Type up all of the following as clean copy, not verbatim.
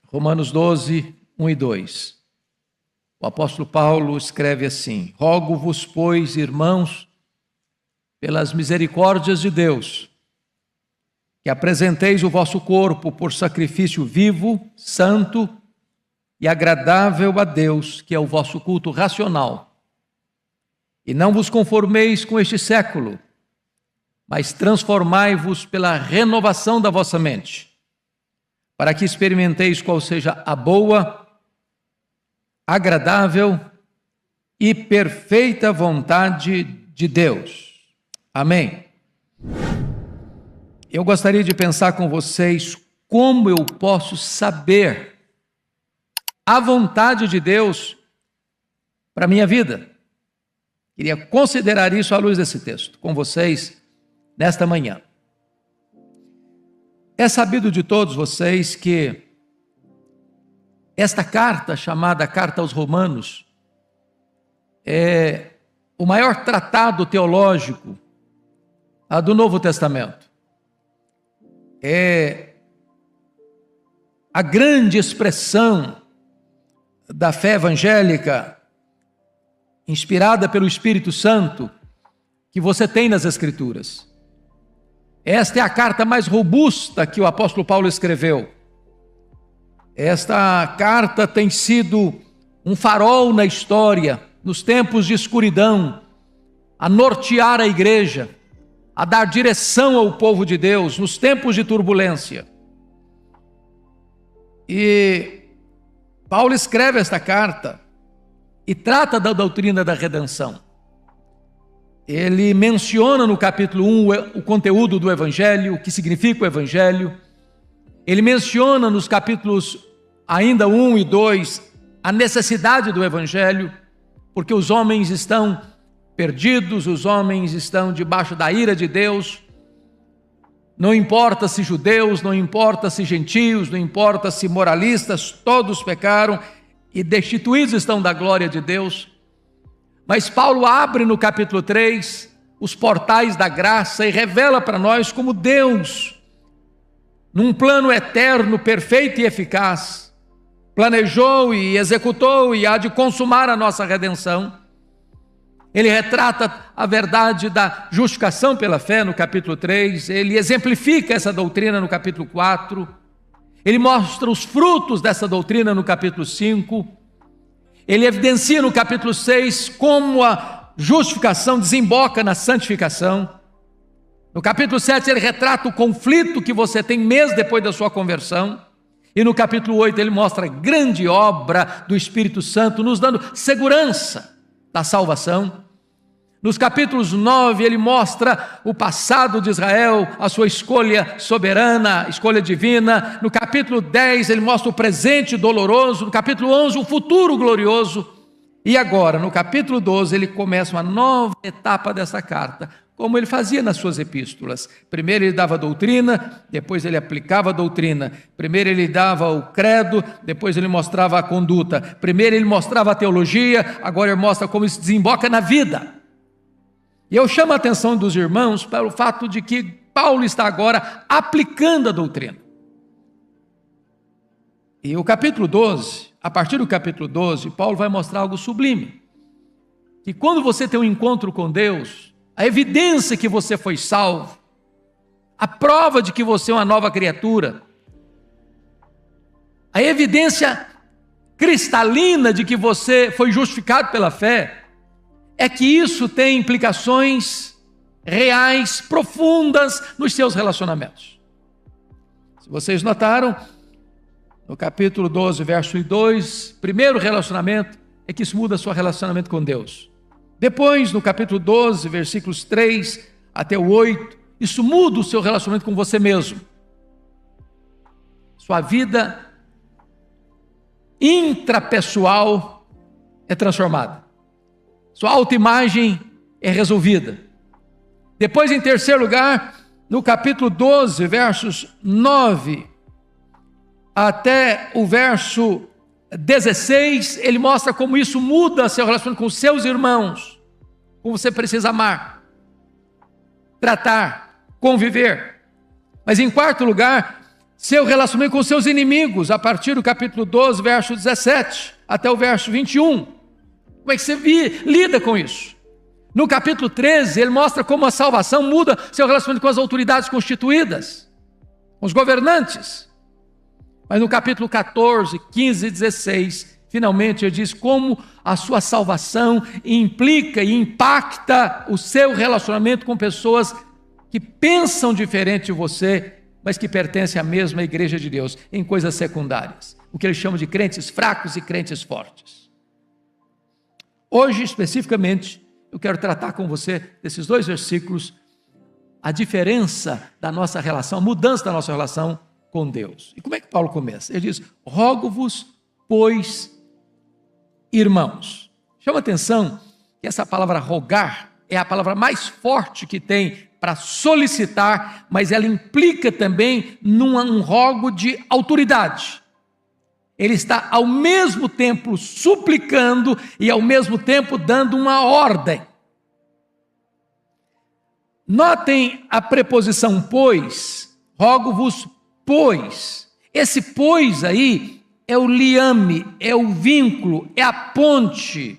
Romanos 12, 1 e 2. O apóstolo Paulo escreve assim: rogo-vos, pois, irmãos, pelas misericórdias de Deus, que apresenteis o vosso corpo por sacrifício vivo, santo e agradável a Deus, que é o vosso culto racional. E não vos conformeis com este século, mas transformai-vos pela renovação da vossa mente, para que experimenteis qual seja a boa, agradável e perfeita vontade de Deus. Amém. Eu gostaria de pensar com vocês como eu posso saber a vontade de Deus para a minha vida. Queria considerar isso à luz desse texto com vocês nesta manhã. É sabido de todos vocês que esta carta, chamada Carta aos Romanos, é o maior tratado teológico do Novo Testamento. É a grande expressão da fé evangélica, inspirada pelo Espírito Santo, que você tem nas Escrituras. Esta é a carta mais robusta que o apóstolo Paulo escreveu. Esta carta tem sido um farol na história, nos tempos de escuridão, a nortear a igreja, a dar direção ao povo de Deus, nos tempos de turbulência. E Paulo escreve esta carta e trata da doutrina da redenção. Ele menciona no capítulo 1 o conteúdo do Evangelho, o que significa o Evangelho. Ele menciona nos capítulos ainda 1 e 2 a necessidade do Evangelho, porque os homens estão perdidos, os homens estão debaixo da ira de Deus. Não importa se judeus, não importa se gentios, não importa se moralistas, todos pecaram e destituídos estão da glória de Deus. Mas Paulo abre no capítulo 3 os portais da graça e revela para nós como Deus, num plano eterno, perfeito e eficaz, planejou e executou e há de consumar a nossa redenção. Ele retrata a verdade da justificação pela fé no capítulo 3, ele exemplifica essa doutrina no capítulo 4, ele mostra os frutos dessa doutrina no capítulo 5, ele evidencia no capítulo 6 como a justificação desemboca na santificação. No capítulo 7 ele retrata o conflito que você tem mês depois da sua conversão. E no capítulo 8 ele mostra a grande obra do Espírito Santo, nos dando segurança da salvação. Nos capítulos 9 ele mostra o passado de Israel, a sua escolha soberana, escolha divina. No capítulo 10 ele mostra o presente doloroso. No capítulo 11 o futuro glorioso. E agora, no capítulo 12, ele começa uma nova etapa dessa carta, como ele fazia nas suas epístolas. Primeiro ele dava a doutrina, depois ele aplicava a doutrina. Primeiro ele dava o credo, depois ele mostrava a conduta. Primeiro ele mostrava a teologia, agora ele mostra como isso desemboca na vida. E eu chamo a atenção dos irmãos para o fato de que Paulo está agora aplicando a doutrina. E o capítulo 12, a partir do capítulo 12, Paulo vai mostrar algo sublime. Que quando você tem um encontro com Deus, a evidência que você foi salvo, a prova de que você é uma nova criatura, a evidência cristalina de que você foi justificado pela fé, é que isso tem implicações reais, profundas nos seus relacionamentos. Se vocês notaram, no capítulo 12, verso 2, primeiro relacionamento é que isso muda o seu relacionamento com Deus. Depois, no capítulo 12, versículos 3 até o 8, isso muda o seu relacionamento com você mesmo. Sua vida intrapessoal é transformada. Sua autoimagem é resolvida. Depois, em terceiro lugar, no capítulo 12, versos 9 até o verso 16, ele mostra como isso muda seu relacionamento com os seus irmãos, como você precisa amar, tratar, conviver. Mas em quarto lugar, seu relacionamento com seus inimigos, a partir do capítulo 12, verso 17, até o verso 21. Como é que você lida com isso? No capítulo 13, ele mostra como a salvação muda seu relacionamento com as autoridades constituídas, com os governantes. Mas no capítulo 14, 15 e 16, finalmente ele diz como a sua salvação implica e impacta o seu relacionamento com pessoas que pensam diferente de você, mas que pertencem à mesma igreja de Deus, em coisas secundárias. O que ele chama de crentes fracos e crentes fortes. Hoje, especificamente, eu quero tratar com você, desses 2 versículos, a diferença da nossa relação, a mudança da nossa relação com Deus. E como é que Paulo começa? Ele diz, rogo-vos, pois, irmãos. Chama atenção que essa palavra rogar é a palavra mais forte que tem para solicitar, mas ela implica também um rogo de autoridade. Ele está ao mesmo tempo suplicando e ao mesmo tempo dando uma ordem. Notem a preposição pois, rogo-vos pois. Esse pois aí é o liame, é o vínculo, é a ponte,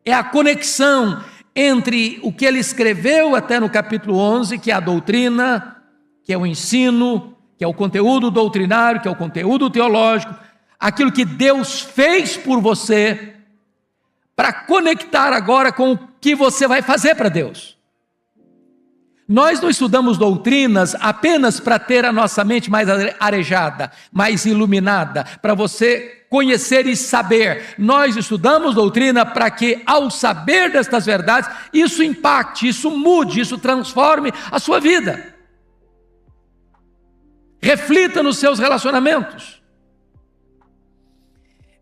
é a conexão entre o que ele escreveu até no capítulo 11, que é a doutrina, que é o ensino, que é o conteúdo doutrinário, que é o conteúdo teológico, aquilo que Deus fez por você, para conectar agora com o que você vai fazer para Deus. Nós não estudamos doutrinas apenas para ter a nossa mente mais arejada, mais iluminada, para você conhecer e saber. Nós estudamos doutrina para que, ao saber destas verdades, isso impacte, isso mude, isso transforme a sua vida. Reflita nos seus relacionamentos.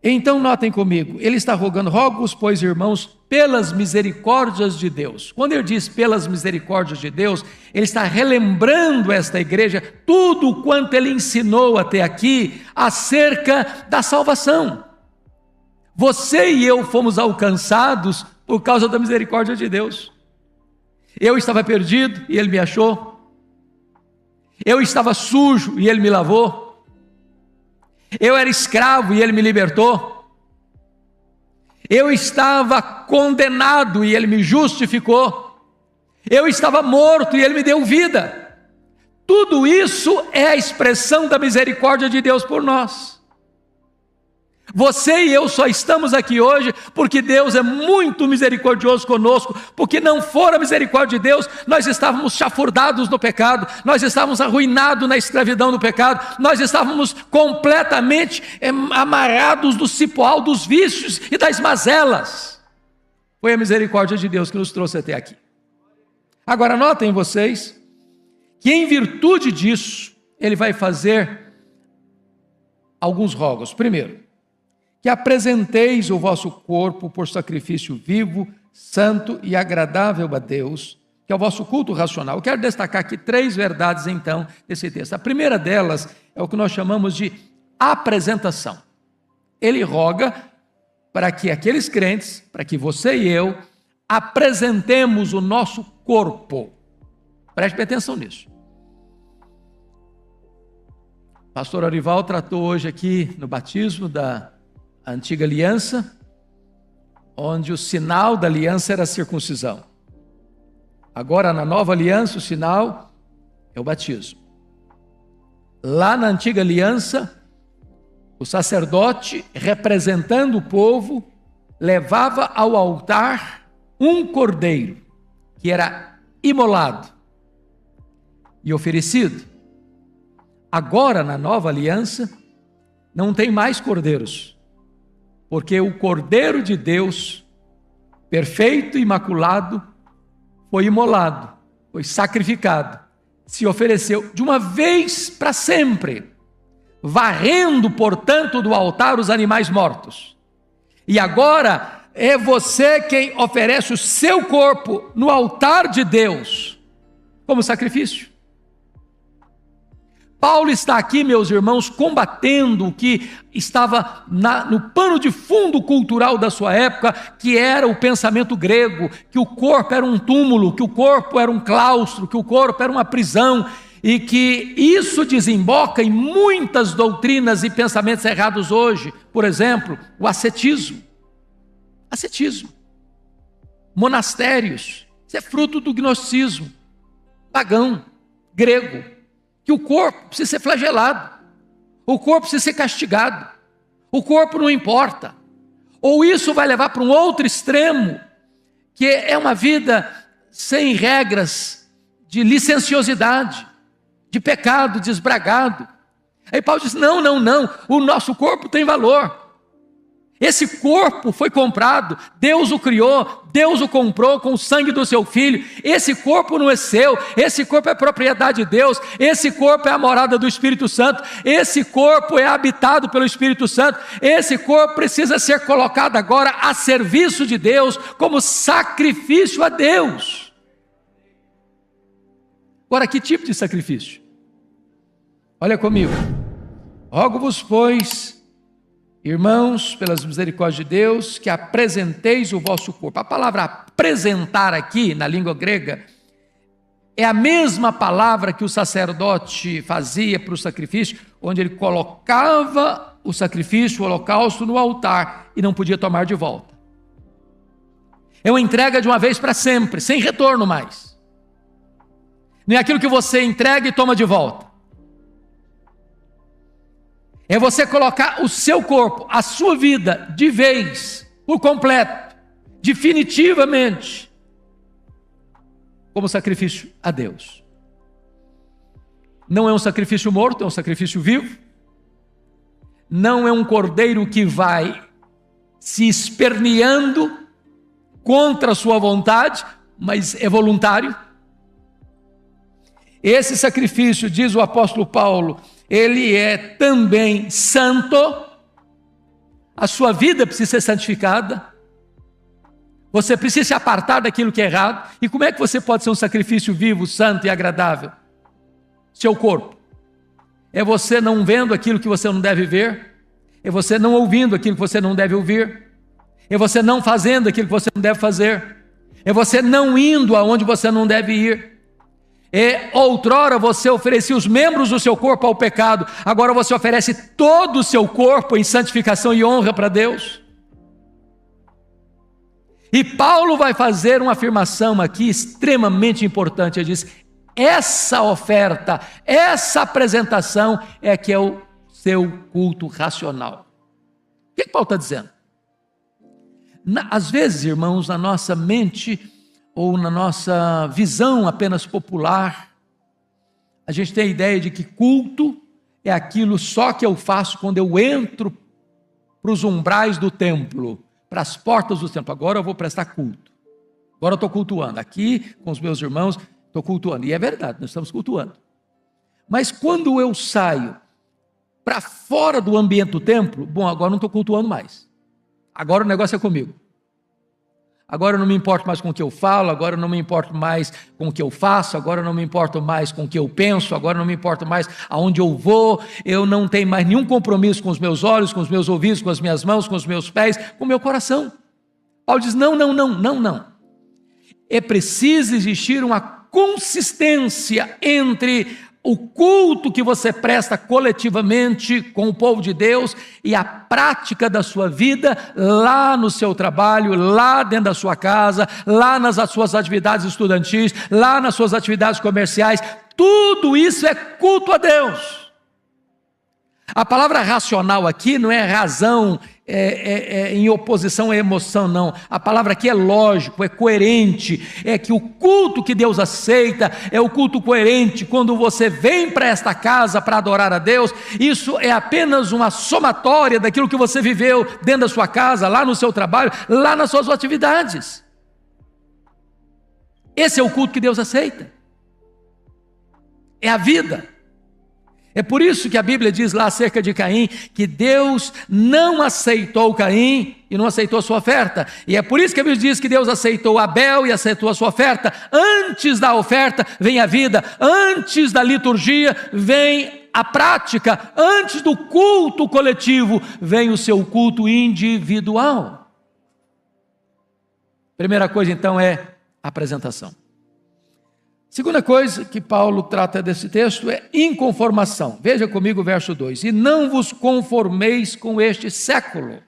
Então notem comigo, ele está rogando, rogo-vos, pois, irmãos, pelas misericórdias de Deus. Quando ele diz pelas misericórdias de Deus, ele está relembrando esta igreja tudo quanto ele ensinou até aqui acerca da salvação. Você e eu fomos alcançados por causa da misericórdia de Deus. Eu estava perdido e ele me achou. Eu estava sujo e ele me lavou. Eu era escravo e ele me libertou. Eu estava condenado e ele me justificou. Eu estava morto e ele me deu vida. Tudo isso é a expressão da misericórdia de Deus por nós. Você e eu só estamos aqui hoje porque Deus é muito misericordioso conosco, porque não for a misericórdia de Deus, nós estávamos chafurdados no pecado, nós estávamos arruinados na escravidão do pecado, nós estávamos completamente amarrados do cipoal dos vícios e das mazelas. Foi a misericórdia de Deus que nos trouxe até aqui. Agora notem vocês que em virtude disso, ele vai fazer alguns rogos. Primeiro, que apresenteis o vosso corpo por sacrifício vivo, santo e agradável a Deus, que é o vosso culto racional. Eu quero destacar aqui 3 verdades, então, desse texto. A primeira delas é o que nós chamamos de apresentação. Ele roga para que aqueles crentes, para que você e eu, apresentemos o nosso corpo. Preste atenção nisso. O pastor Arival tratou hoje aqui no batismo da antiga aliança, onde o sinal da aliança era a circuncisão. Agora, na nova aliança, o sinal é o batismo. Lá na antiga aliança, o sacerdote, representando o povo, levava ao altar um cordeiro, que era imolado e oferecido. Agora, na nova aliança, não tem mais cordeiros, porque o Cordeiro de Deus, perfeito e imaculado, foi imolado, foi sacrificado, se ofereceu de uma vez para sempre, varrendo, portanto, do altar os animais mortos. E agora é você quem oferece o seu corpo no altar de Deus, como sacrifício. Paulo está aqui, meus irmãos, combatendo o que estava no pano de fundo cultural da sua época, que era o pensamento grego, que o corpo era um túmulo, que o corpo era um claustro, que o corpo era uma prisão, e que isso desemboca em muitas doutrinas e pensamentos errados hoje. Por exemplo, o ascetismo. Ascetismo. Monastérios. Isso é fruto do gnosticismo pagão, grego. Que o corpo precisa ser flagelado. O corpo precisa ser castigado. O corpo não importa. Ou isso vai levar para um outro extremo, que é uma vida sem regras, de licenciosidade, de pecado desbragado. Aí Paulo diz, não, o nosso corpo tem valor. Esse corpo foi comprado, Deus o criou, Deus o comprou com o sangue do seu Filho. Esse corpo não é seu, esse corpo é propriedade de Deus, esse corpo é a morada do Espírito Santo, esse corpo é habitado pelo Espírito Santo, esse corpo precisa ser colocado agora a serviço de Deus, como sacrifício a Deus. Agora, que tipo de sacrifício? Olha comigo. Rogo-vos, pois, irmãos, pelas misericórdias de Deus, que apresenteis o vosso corpo. A palavra apresentar aqui, na língua grega, é a mesma palavra que o sacerdote fazia para o sacrifício, onde ele colocava o sacrifício, o holocausto, no altar e não podia tomar de volta. É uma entrega de uma vez para sempre, sem retorno mais. Não é aquilo que você entrega e toma de volta. É você colocar o seu corpo, a sua vida, de vez, por completo, definitivamente, como sacrifício a Deus. Não é um sacrifício morto, é um sacrifício vivo. Não é um cordeiro que vai se esperneando contra a sua vontade, mas é voluntário. Esse sacrifício, diz o apóstolo Paulo, ele é também santo. A sua vida precisa ser santificada. Você precisa se apartar daquilo que é errado. E como é que você pode ser um sacrifício vivo, santo e agradável? Seu corpo. É você não vendo aquilo que você não deve ver. É você não ouvindo aquilo que você não deve ouvir. É você não fazendo aquilo que você não deve fazer. É você não indo aonde você não deve ir. Outrora você oferecia os membros do seu corpo ao pecado, agora você oferece todo o seu corpo em santificação e honra para Deus. E Paulo vai fazer uma afirmação aqui extremamente importante. Ele diz, essa oferta, essa apresentação é que é o seu culto racional. O que Paulo está dizendo? Às vezes, irmãos, na nossa mente ou na nossa visão apenas popular, a gente tem a ideia de que culto é aquilo só que eu faço quando eu entro para os umbrais do templo, para as portas do templo. Agora eu vou prestar culto. Agora eu estou cultuando. Aqui, com os meus irmãos, estou cultuando. E é verdade, nós estamos cultuando. Mas quando eu saio para fora do ambiente do templo, bom, agora não estou cultuando mais. Agora o negócio é comigo. Agora eu não me importo mais com o que eu falo, agora eu não me importo mais com o que eu faço, agora eu não me importo mais com o que eu penso, agora eu não me importo mais aonde eu vou, eu não tenho mais nenhum compromisso com os meus olhos, com os meus ouvidos, com as minhas mãos, com os meus pés, com o meu coração. Paulo diz, não. É preciso existir uma consistência entre o culto que você presta coletivamente com o povo de Deus e a prática da sua vida lá no seu trabalho, lá dentro da sua casa, lá nas suas atividades estudantis, lá nas suas atividades comerciais. Tudo isso é culto a Deus. A palavra racional aqui não é razão em oposição à emoção, não. A palavra aqui é lógico, é coerente. É que o culto que Deus aceita é o culto coerente. Quando você vem para esta casa para adorar a Deus, isso é apenas uma somatória daquilo que você viveu dentro da sua casa, lá no seu trabalho, lá nas suas atividades. Esse é o culto que Deus aceita. É a vida. É por isso que a Bíblia diz lá acerca de Caim, que Deus não aceitou Caim e não aceitou a sua oferta. E é por isso que a Bíblia diz que Deus aceitou Abel e aceitou a sua oferta. Antes da oferta vem a vida, antes da liturgia vem a prática, antes do culto coletivo vem o seu culto individual. Primeira coisa então é a apresentação. Segunda coisa que Paulo trata desse texto é inconformação. Veja comigo o verso 2. E não vos conformeis com este século.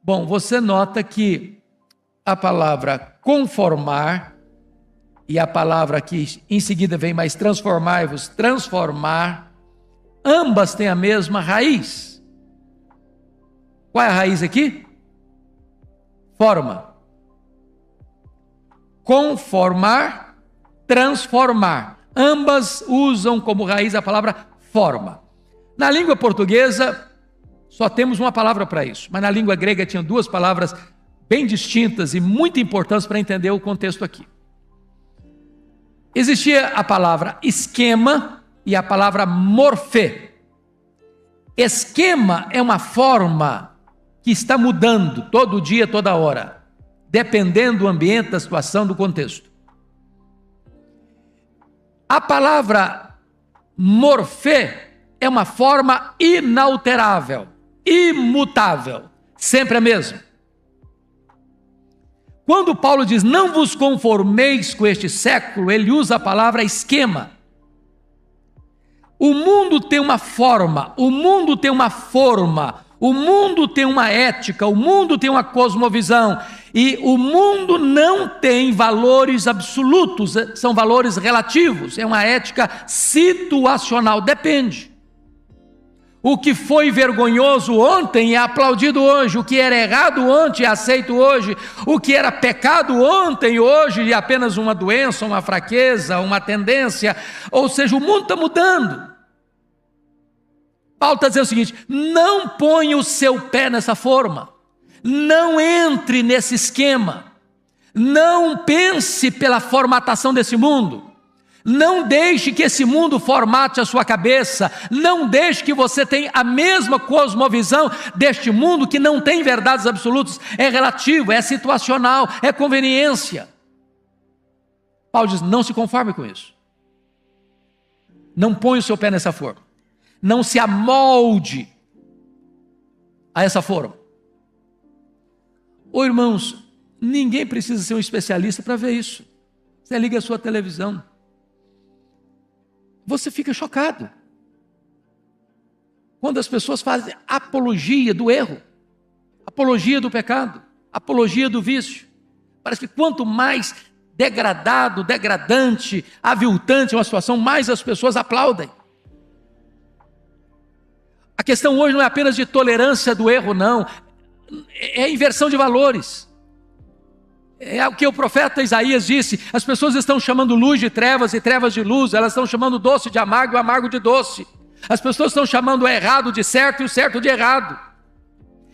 Bom, você nota que a palavra conformar e a palavra que em seguida vem mais transformai-vos, transformar, ambas têm a mesma raiz. Qual é a raiz aqui? Forma. Conformar, transformar. Ambas usam como raiz a palavra forma. Na língua portuguesa, só temos uma palavra para isso, mas na língua grega tinha duas palavras bem distintas e muito importantes para entender o contexto aqui. Existia a palavra esquema e a palavra morfê. Esquema é uma forma que está mudando todo dia, toda hora, dependendo do ambiente, da situação, do contexto. A palavra morfê é uma forma inalterável, imutável, sempre a mesma. Quando Paulo diz, não vos conformeis com este século, ele usa a palavra esquema. O mundo tem uma forma, o mundo tem uma forma, o mundo tem uma ética, o mundo tem uma cosmovisão, e o mundo não tem valores absolutos, são valores relativos, é uma ética situacional, depende. O que foi vergonhoso ontem é aplaudido hoje, o que era errado ontem é aceito hoje, o que era pecado ontem, hoje é apenas uma doença, uma fraqueza, uma tendência, ou seja, o mundo está mudando. Paulo está dizendo o seguinte, não ponha o seu pé nessa forma, não entre nesse esquema, não pense pela formatação desse mundo, não deixe que esse mundo formate a sua cabeça, não deixe que você tenha a mesma cosmovisão deste mundo que não tem verdades absolutas, é relativo, é situacional, é conveniência. Paulo diz, não se conforme com isso, não ponha o seu pé nessa forma, não se amolde a essa forma. Ô irmãos, ninguém precisa ser um especialista para ver isso. Você liga a sua televisão, você fica chocado quando as pessoas fazem apologia do erro, apologia do pecado, apologia do vício. Parece que quanto mais degradado, degradante, aviltante uma situação, mais as pessoas aplaudem. A questão hoje não é apenas de tolerância do erro, não. É inversão de valores. É o que o profeta Isaías disse, as pessoas estão chamando luz de trevas e trevas de luz, elas estão chamando doce de amargo e amargo de doce. As pessoas estão chamando o errado de certo e o certo de errado.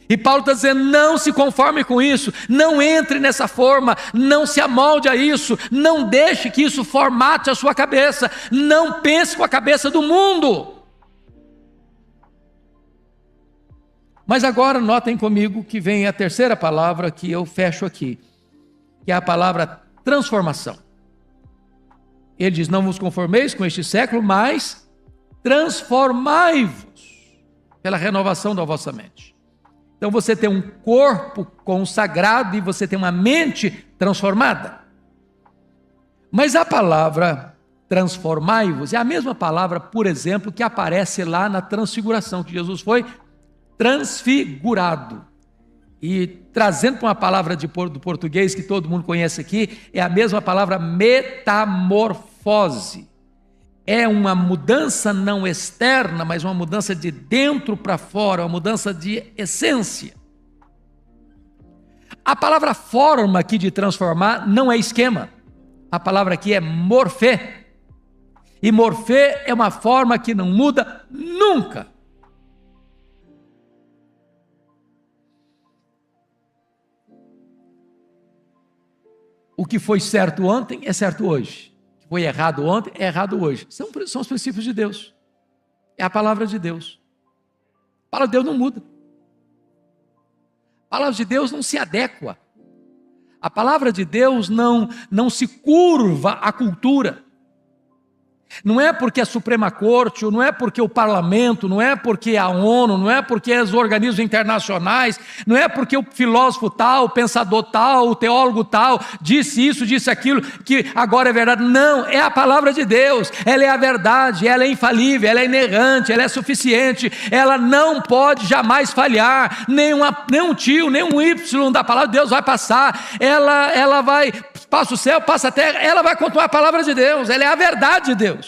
E Paulo está dizendo, não se conforme com isso, não entre nessa forma, não se amolde a isso, não deixe que isso formate a sua cabeça, não pense com a cabeça do mundo. Mas agora notem comigo que vem a terceira palavra que eu fecho aqui, que é a palavra transformação. Ele diz, não vos conformeis com este século, mas transformai-vos pela renovação da vossa mente. Então você tem um corpo consagrado e você tem uma mente transformada. Mas a palavra transformai-vos é a mesma palavra, por exemplo, que aparece lá na transfiguração, que Jesus foi transfigurado. E trazendo para uma palavra do português que todo mundo conhece aqui, é a mesma palavra metamorfose. É uma mudança não externa, mas uma mudança de dentro para fora, uma mudança de essência. A palavra forma aqui de transformar não é esquema. A palavra aqui é morfê. E morfê é uma forma que não muda nunca. O que foi certo ontem é certo hoje. O que foi errado ontem é errado hoje. São os princípios de Deus. É a palavra de Deus. A palavra de Deus não muda. A palavra de Deus não se adequa. A palavra de Deus não se curva à cultura. Não é porque a Suprema Corte, não é porque o Parlamento, não é porque a ONU, não é porque os organismos internacionais, não é porque o filósofo tal, o pensador tal, o teólogo tal, disse isso, disse aquilo, que agora é verdade. Não, é a palavra de Deus, ela é a verdade, ela é infalível, ela é inerrante, ela é suficiente, ela não pode jamais falhar, nem um tio, nem um Y da palavra de Deus vai passar, ela vai, passa o céu, passa a terra, ela vai continuar a palavra de Deus, ela é a verdade de Deus.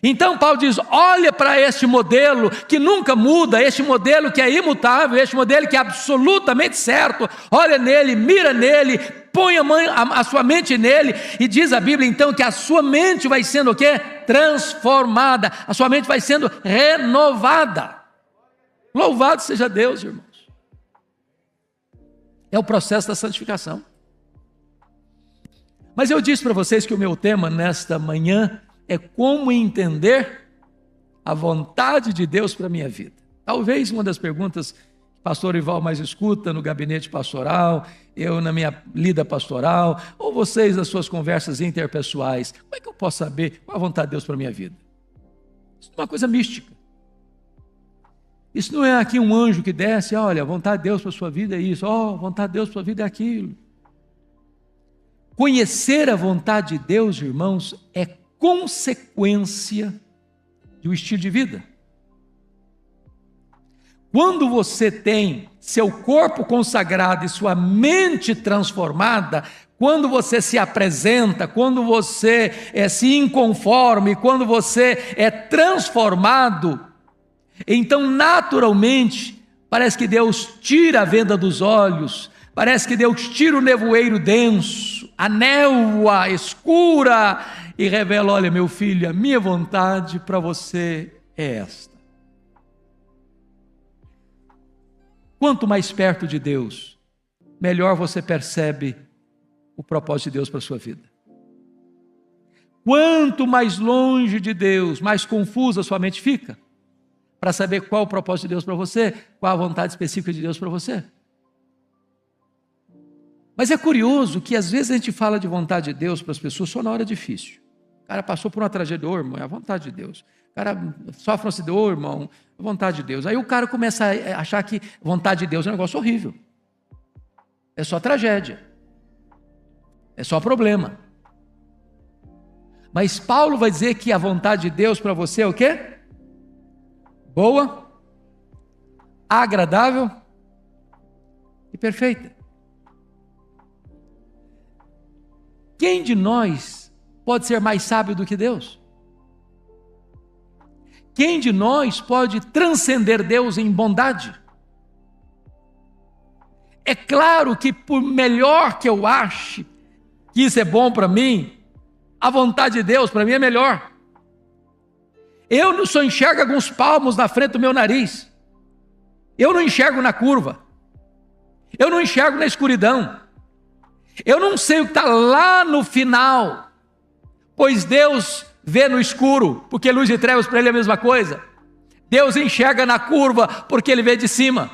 Então Paulo diz, olha para este modelo que nunca muda, este modelo que é imutável, este modelo que é absolutamente certo, olha nele, mira nele, põe a sua mente nele, e diz a Bíblia então que a sua mente vai sendo o quê? Transformada, a sua mente vai sendo renovada. Louvado seja Deus, irmãos. É o processo da santificação. Mas eu disse para vocês que o meu tema nesta manhã é como entender a vontade de Deus para a minha vida. Talvez uma das perguntas que o pastor Ival mais escuta no gabinete pastoral, eu na minha lida pastoral, ou vocês nas suas conversas interpessoais, como é que eu posso saber qual a vontade de Deus para a minha vida? Isso não é uma coisa mística. Isso não é aqui um anjo que desce, olha, a vontade de Deus para a sua vida é isso, a vontade de Deus para a sua vida é aquilo. Conhecer a vontade de Deus, irmãos, é consequência do estilo de vida. Quando você tem seu corpo consagrado e sua mente transformada, quando você se apresenta, quando você se inconforme, quando você é transformado, então naturalmente parece que Deus tira a venda dos olhos, parece que Deus tira o nevoeiro denso, a névoa escura e revela, olha meu filho, a minha vontade para você é esta. Quanto mais perto de Deus, melhor você percebe o propósito de Deus para a sua vida. Quanto mais longe de Deus, mais confusa a sua mente fica, para saber qual o propósito de Deus para você, qual a vontade específica de Deus para você. Mas é curioso que às vezes a gente fala de vontade de Deus para as pessoas só na hora difícil. O cara passou por uma tragédia, irmão, é a vontade de Deus. O cara sofre um acidente, irmão, é a vontade de Deus. Aí o cara começa a achar que vontade de Deus é um negócio horrível. É só tragédia. É só problema. Mas Paulo vai dizer que a vontade de Deus para você é o quê? Boa, agradável e perfeita. Quem de nós pode ser mais sábio do que Deus? Quem de nós pode transcender Deus em bondade? É claro que por melhor que eu ache que isso é bom para mim, a vontade de Deus para mim é melhor. Eu só enxergo alguns palmos na frente do meu nariz. Eu não enxergo na curva. Eu não enxergo na escuridão. Eu não sei o que está lá no final, pois Deus vê no escuro, porque luz e trevas para Ele é a mesma coisa. Deus enxerga na curva, porque Ele vê de cima.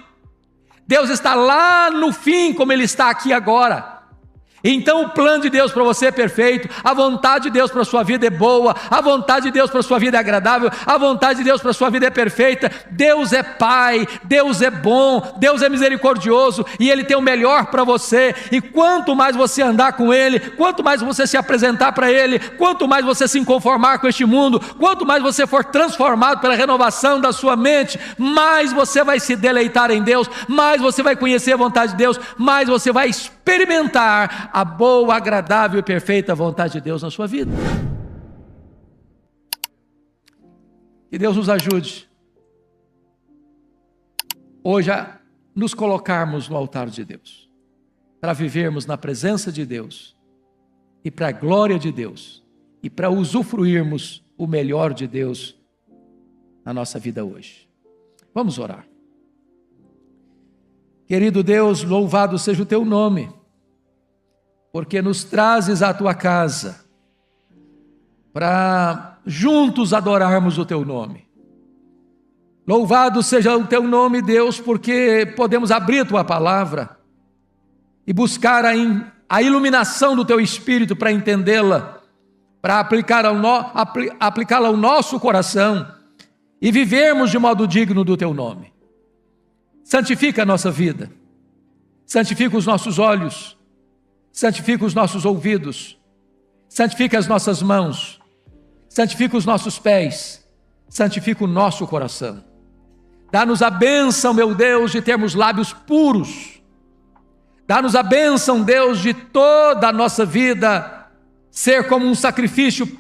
Deus está lá no fim, como Ele está aqui agora. Então o plano de Deus para você é perfeito, a vontade de Deus para a sua vida é boa, a vontade de Deus para a sua vida é agradável, a vontade de Deus para a sua vida é perfeita. Deus é Pai, Deus é bom, Deus é misericordioso e Ele tem o melhor para você. E quanto mais você andar com Ele, quanto mais você se apresentar para Ele, quanto mais você se inconformar com este mundo, quanto mais você for transformado pela renovação da sua mente, mais você vai se deleitar em Deus, mais você vai conhecer a vontade de Deus, mais você vai experimentar a boa, agradável e perfeita vontade de Deus na sua vida. Que Deus nos ajude hoje a nos colocarmos no altar de Deus, para vivermos na presença de Deus e para a glória de Deus e para usufruirmos o melhor de Deus na nossa vida hoje. Vamos orar. Querido Deus, louvado seja o teu nome, porque nos trazes à tua casa, para juntos adorarmos o teu nome. Louvado seja o teu nome, Deus, porque podemos abrir a tua palavra e buscar a iluminação do teu Espírito para entendê-la para aplicá-la ao nosso coração e vivermos de modo digno do Teu nome. Santifica a nossa vida, santifica os nossos olhos, santifica os nossos ouvidos, santifica as nossas mãos, santifica os nossos pés, santifica o nosso coração. Dá-nos a bênção, meu Deus, de termos lábios puros. Dá-nos a bênção, Deus, de toda a nossa vida ser como um sacrifício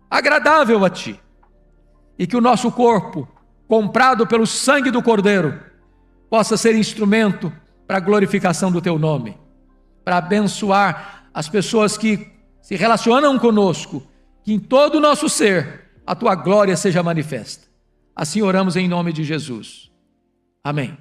agradável a Ti. E que o nosso corpo, comprado pelo sangue do Cordeiro, possa ser instrumento para a glorificação do Teu nome, para abençoar as pessoas que se relacionam conosco, que em todo o nosso ser a Tua glória seja manifesta. Assim oramos em nome de Jesus. Amém.